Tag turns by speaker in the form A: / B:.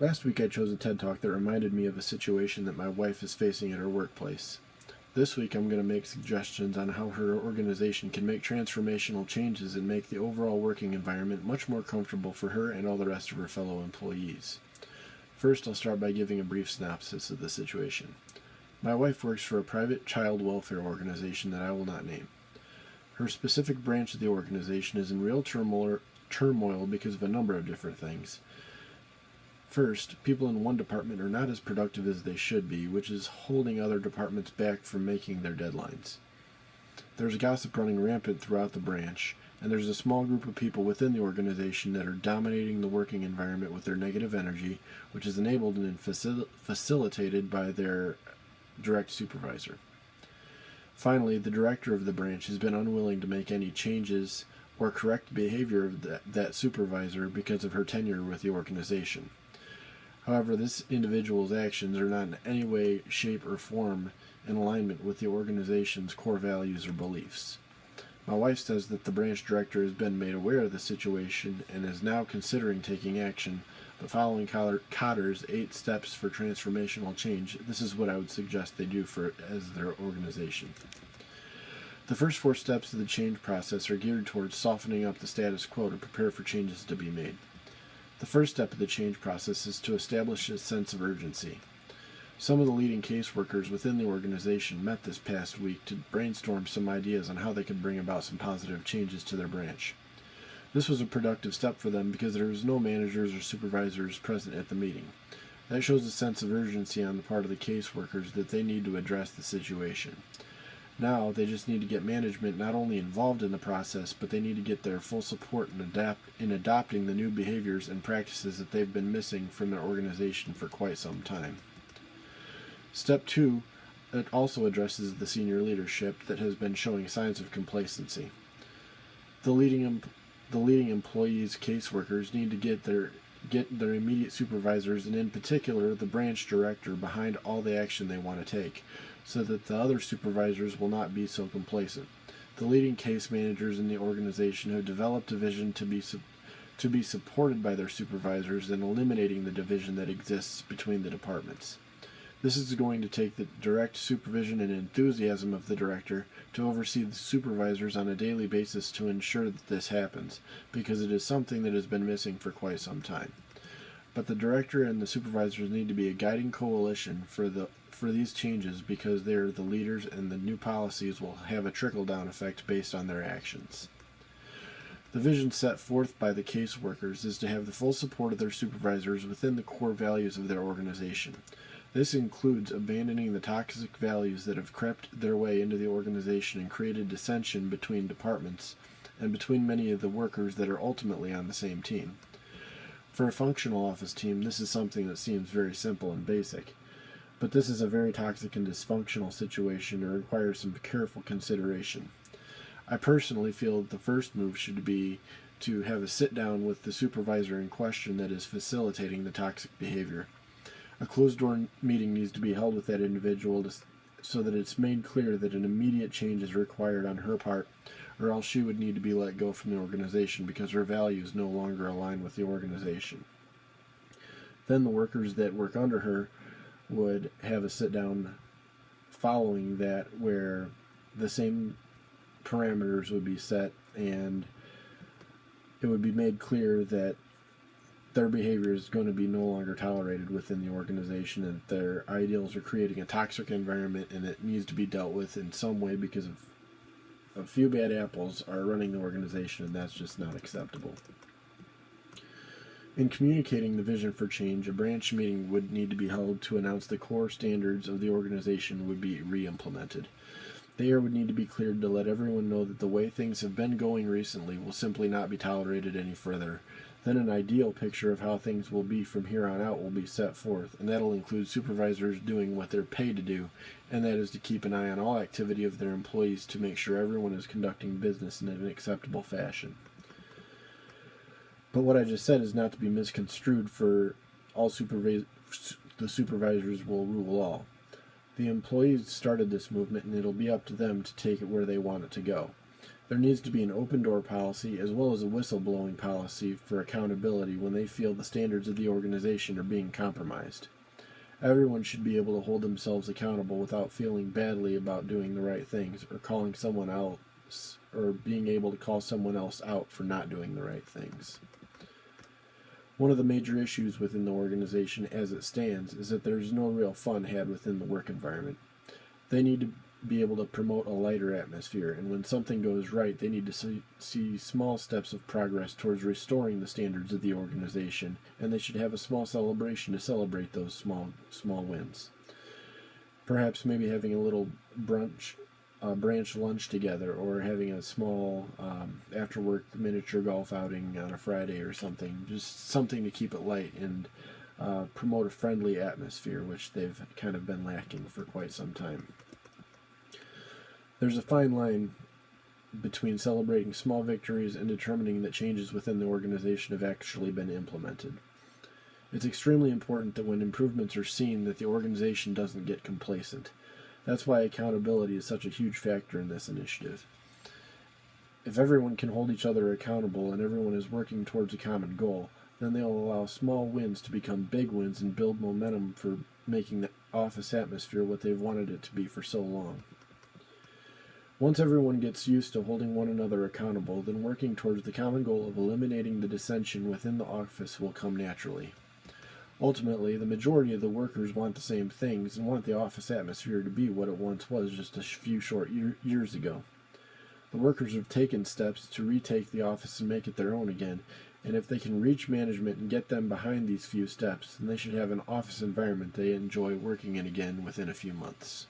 A: Last week I chose a TED Talk that reminded me of a situation that my wife is facing at her workplace. This week I'm going to make suggestions on how her organization can make transformational changes and make the overall working environment much more comfortable for her and all the rest of her fellow employees. First, I'll start by giving a brief synopsis of the situation. My wife works for a private child welfare organization that I will not name. Her specific branch of the organization is in real turmoil because of a number of different things. First, people in one department are not as productive as they should be, which is holding other departments back from making their deadlines. There's gossip running rampant throughout the branch, and there's a small group of people within the organization that are dominating the working environment with their negative energy, which is enabled and facilitated by their direct supervisor. Finally, the director of the branch has been unwilling to make any changes or correct behavior of that supervisor because of her tenure with the organization. However, this individual's actions are not in any way, shape, or form in alignment with the organization's core values or beliefs. My wife says that the branch director has been made aware of the situation and is now considering taking action, but following Kotter's 8 steps for transformational change, this is what I would suggest they do as their organization. The first 4 steps of the change process are geared towards softening up the status quo to prepare for changes to be made. The first step of the change process is to establish a sense of urgency. Some of the leading caseworkers within the organization met this past week to brainstorm some ideas on how they could bring about some positive changes to their branch. This was a productive step for them because there was no managers or supervisors present at the meeting. That shows a sense of urgency on the part of the caseworkers that they need to address the situation. Now, they just need to get management not only involved in the process, but they need to get their full support in adopting the new behaviors and practices that they've been missing from their organization for quite some time. Step 2, it also addresses the senior leadership that has been showing signs of complacency. The leading employees, caseworkers, need to get their immediate supervisors, and in particular the branch director, behind all the action they want to take, so that the other supervisors will not be so complacent. The leading case managers in the organization have developed a vision to be supported by their supervisors in eliminating the division that exists between the departments. This is going to take the direct supervision and enthusiasm of the director to oversee the supervisors on a daily basis to ensure that this happens, because it is something that has been missing for quite some time. But the director and the supervisors need to be a guiding coalition for these changes, because they are the leaders, and the new policies will have a trickle-down effect based on their actions. The vision set forth by the caseworkers is to have the full support of their supervisors within the core values of their organization. This includes abandoning the toxic values that have crept their way into the organization and created dissension between departments and between many of the workers that are ultimately on the same team. For a functional office team, this is something that seems very simple and basic, but this is a very toxic and dysfunctional situation and requires some careful consideration. I personally feel that the first move should be to have a sit-down with the supervisor in question that is facilitating the toxic behavior. A closed-door meeting needs to be held with that individual so that it's made clear that an immediate change is required on her part, or else she would need to be let go from the organization because her values no longer align with the organization. Then the workers that work under her would have a sit-down following that, where the same parameters would be set, and it would be made clear that their behavior is going to be no longer tolerated within the organization, and their ideals are creating a toxic environment, and it needs to be dealt with in some way because of a few bad apples are running the organization, and that's just not acceptable. In communicating the vision for change, a branch meeting would need to be held to announce the core standards of the organization would be re-implemented. The air would need to be cleared to let everyone know that the way things have been going recently will simply not be tolerated any further. Then an ideal picture of how things will be from here on out will be set forth, and that'll include supervisors doing what they're paid to do, and that is to keep an eye on all activity of their employees to make sure everyone is conducting business in an acceptable fashion. But what I just said is not to be misconstrued for all the supervisors will rule all. The employees started this movement, and it'll be up to them to take it where they want it to go. There needs to be an open door policy as well as a whistleblowing policy for accountability when they feel the standards of the organization are being compromised. Everyone should be able to hold themselves accountable without feeling badly about doing the right things or calling someone else or being able to call someone else out for not doing the right things. One of the major issues within the organization as it stands is that there's no real fun had within the work environment. They need to be able to promote a lighter atmosphere, and when something goes right, they need to see small steps of progress towards restoring the standards of the organization, and they should have a small celebration to celebrate those small wins. Perhaps maybe having a little branch lunch together, or having a small after-work miniature golf outing on a Friday or something. Just something to keep it light and promote a friendly atmosphere, which they've kind of been lacking for quite some time. There's a fine line between celebrating small victories and determining that changes within the organization have actually been implemented. It's extremely important that when improvements are seen that the organization doesn't get complacent. That's why accountability is such a huge factor in this initiative. If everyone can hold each other accountable and everyone is working towards a common goal, then they'll allow small wins to become big wins and build momentum for making the office atmosphere what they've wanted it to be for so long. Once everyone gets used to holding one another accountable, then working towards the common goal of eliminating the dissension within the office will come naturally. Ultimately, the majority of the workers want the same things and want the office atmosphere to be what it once was just a few short years ago. The workers have taken steps to retake the office and make it their own again, and if they can reach management and get them behind these few steps, then they should have an office environment they enjoy working in again within a few months.